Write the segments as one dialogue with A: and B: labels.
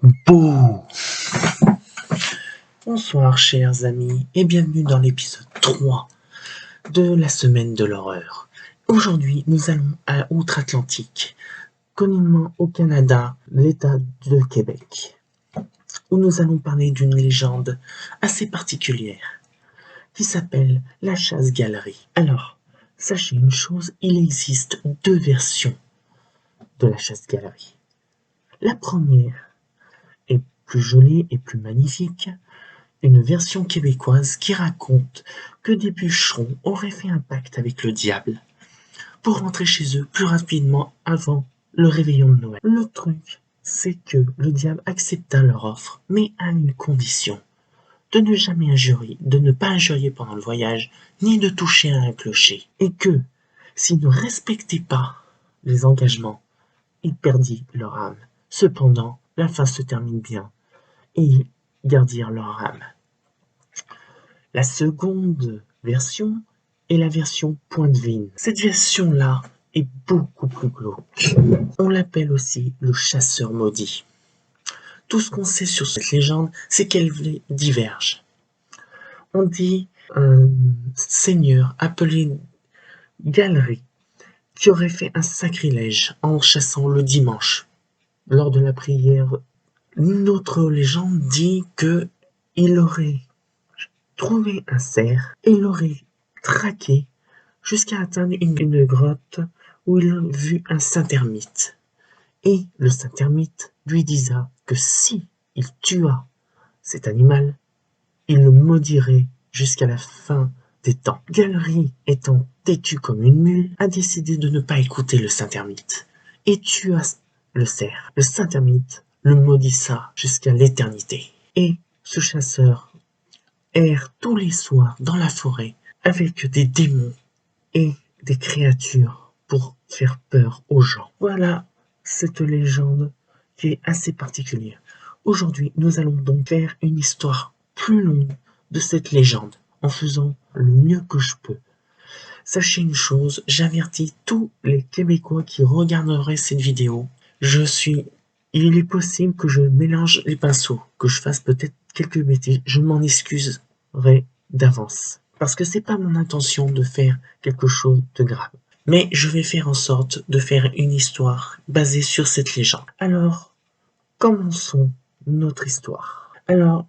A: Bouh! Bonsoir chers amis et bienvenue dans l'épisode 3 de la semaine de l'horreur. Aujourd'hui nous allons à Outre-Atlantique, communément au Canada, l'État de Québec, où nous allons parler d'une légende assez particulière qui s'appelle la chasse-galerie. Alors, sachez une chose, il existe deux versions de la chasse-galerie. La première est plus jolie et plus magnifique, une version québécoise qui raconte que des bûcherons auraient fait un pacte avec le diable pour rentrer chez eux plus rapidement avant le réveillon de Noël. Le truc, c'est que le diable accepta leur offre, mais à une condition, de ne jamais injurier, de ne pas injurier pendant le voyage, ni de toucher à un clocher, et que, s'ils ne respectaient pas les engagements, ils perdirent leur âme. Cependant, la fin se termine bien, et ils gardirent leur âme. La seconde version est la version Pointe-Vigne. Cette version-là est beaucoup plus glauque. On l'appelle aussi le chasseur maudit. Tout ce qu'on sait sur cette légende, c'est qu'elle diverge. On dit un seigneur appelé Galerie qui aurait fait un sacrilège en chassant le dimanche lors de la prière. Une autre légende dit que il aurait trouvé un cerf et l'aurait traqué jusqu'à atteindre une grotte où il vit un saint-ermite. Et le saint-ermite lui disa que si il tua cet animal, il le maudirait jusqu'à la fin des temps. Galerie, étant têtu comme une mule, a décidé de ne pas écouter le saint-ermite et tua le cerf. Le saint-ermite le maudissa jusqu'à l'éternité. Et ce chasseur erre tous les soirs dans la forêt avec des démons et des créatures pour faire peur aux gens. Voilà cette légende qui est assez particulière. Aujourd'hui, nous allons donc faire une histoire plus longue de cette légende en faisant le mieux que je peux. Sachez une chose, j'avertis tous les Québécois qui regarderaient cette vidéo. Il est possible que je mélange les pinceaux, que je fasse peut-être quelques bêtises. Je m'en excuserai d'avance. Parce que c'est pas mon intention de faire quelque chose de grave. Mais je vais faire en sorte de faire une histoire basée sur cette légende. Alors, commençons notre histoire. Alors,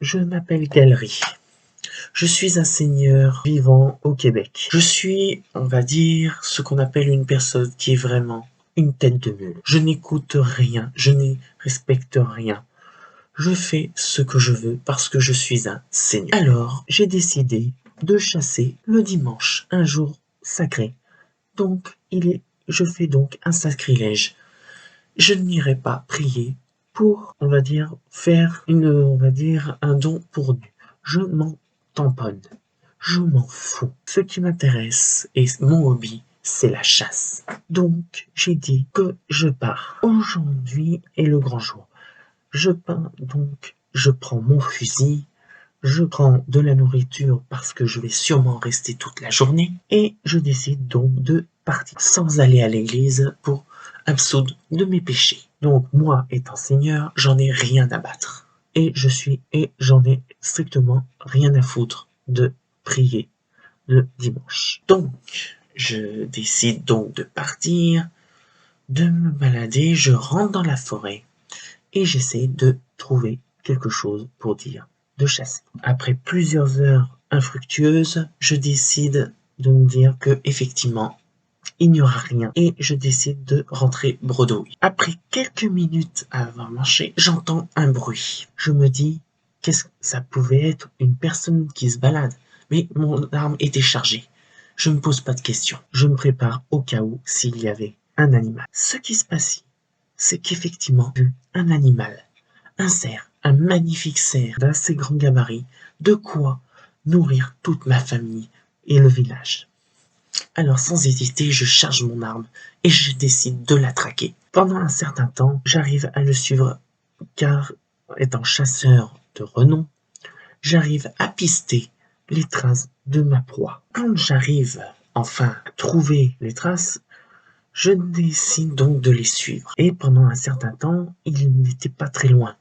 A: je m'appelle Galerie. Je suis un seigneur vivant au Québec. Je suis, on va dire, ce qu'on appelle une personne qui est vraiment une tête de mule. Je n'écoute rien, je ne respecte rien. Je fais ce que je veux parce que je suis un seigneur. Alors, j'ai décidé de chasser le dimanche, un jour sacré. Donc, je fais donc un sacrilège. Je n'irai pas prier pour, on va dire, faire un don pour Dieu. Je m'en tamponne. Je m'en fous. Ce qui m'intéresse et mon hobby, c'est la chasse. Donc, j'ai dit que je pars. Aujourd'hui est le grand jour. Je prends mon fusil, je prends de la nourriture parce que je vais sûrement rester toute la journée et je décide donc de partir sans aller à l'église pour absoudre de mes péchés. Donc moi étant seigneur, j'en ai rien à battre et j'en ai strictement rien à foutre de prier le dimanche. Donc je décide donc de partir, de me balader, je rentre dans la forêt et j'essaie de trouver quelque chose pour dire de chasser. Après plusieurs heures infructueuses, je décide de me dire que effectivement il n'y aura rien et je décide de rentrer bredouille. Après quelques minutes à avoir marché, j'entends un bruit. Je me dis qu'est-ce que ça pouvait être, une personne qui se balade, mais mon arme était chargée. Je ne me pose pas de questions. Je me prépare au cas où s'il y avait un animal. Ce qui se passe, c'est qu'effectivement, j'ai vu un animal, un cerf, un magnifique cerf d'assez grand gabarit, de quoi nourrir toute ma famille et le village. Alors sans hésiter, je charge mon arme et je décide de la traquer. Pendant un certain temps, j'arrive à le suivre car, étant chasseur de renom, j'arrive à pister les traces de ma proie. Quand j'arrive enfin à trouver les traces, Je décide donc de les suivre. Et pendant un certain temps, ils n'étaient pas très loin.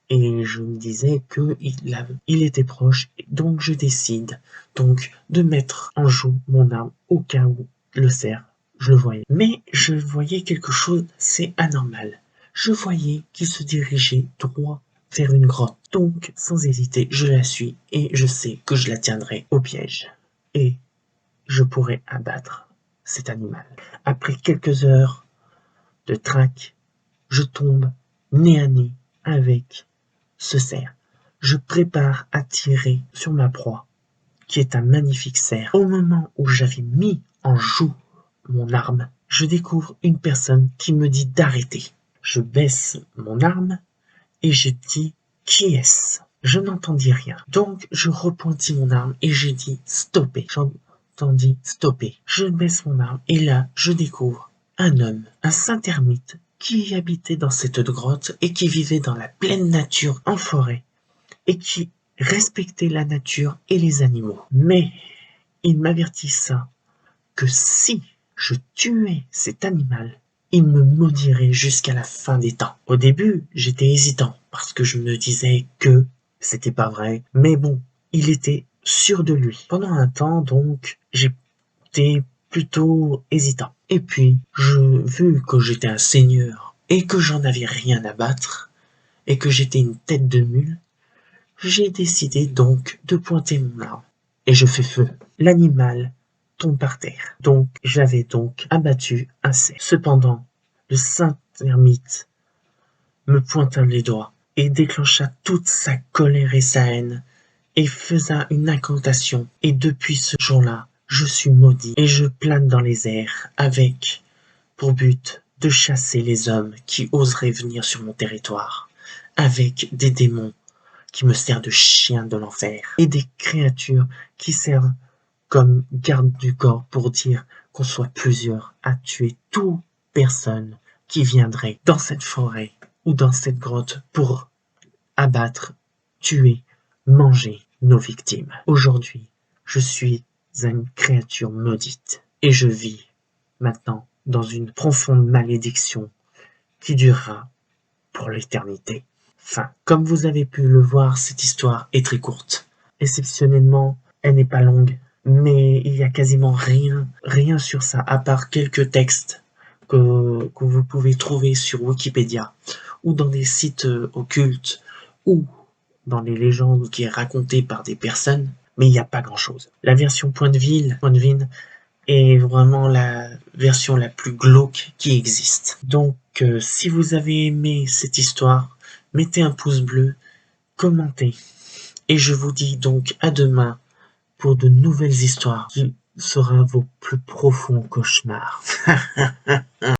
A: Et je me disais qu'il était proche, donc je décide donc de mettre en joue mon arme au cas où le cerf, je le voyais. Mais je voyais quelque chose, c'est anormal. Je voyais qu'il se dirigeait droit vers une grotte. Donc, sans hésiter, je la suis et je sais que je la tiendrai au piège. Et je pourrai abattre cet animal. Après quelques heures de traque, je tombe nez à nez avec ce cerf. Je prépare à tirer sur ma proie, qui est un magnifique cerf. Au moment où j'avais mis en joue mon arme, je découvre une personne qui me dit d'arrêter. Je baisse mon arme et je dis « Qui est-ce » Je n'entendis rien. Donc je repointis mon arme et j'ai dit « Stoppez ». J'entendis « Stoppez ». Je baisse mon arme et là je découvre un homme, un saint ermite, qui habitait dans cette grotte et qui vivait dans la pleine nature en forêt et qui respectait la nature et les animaux. Mais il m'avertissa que si je tuais cet animal, il me maudirait jusqu'à la fin des temps. Au début, j'étais hésitant parce que je me disais que c'était pas vrai, mais bon, il était sûr de lui. Pendant un temps, donc, j'étais plutôt hésitant. Et puis, vu que j'étais un seigneur et que j'en avais rien à battre et que j'étais une tête de mule, j'ai décidé donc de pointer mon arme et je fais feu. L'animal tombe par terre. Donc j'avais donc abattu un cerf. Cependant, le saint ermite me pointa les doigts et déclencha toute sa colère et sa haine et faisa une incantation. Et depuis ce jour-là, je suis maudit et je plane dans les airs avec pour but de chasser les hommes qui oseraient venir sur mon territoire avec des démons qui me servent de chien de l'enfer et des créatures qui servent comme garde du corps pour dire qu'on soit plusieurs à tuer toute personne qui viendrait dans cette forêt ou dans cette grotte pour abattre, tuer, manger nos victimes. Aujourd'hui, je suis une créature maudite et je vis maintenant dans une profonde malédiction qui durera pour l'éternité. Enfin, comme vous avez pu le voir, cette histoire est très courte. Exceptionnellement, elle n'est pas longue, mais il y a quasiment rien sur ça, à part quelques textes que vous pouvez trouver sur Wikipédia, ou dans des sites occultes, ou dans les légendes qui est racontée par des personnes, mais il n'y a pas grand-chose. La version Point de Vine est vraiment la version la plus glauque qui existe. Donc, si vous avez aimé cette histoire, mettez un pouce bleu, commentez. Et je vous dis donc à demain pour de nouvelles histoires qui sera vos plus profonds cauchemars.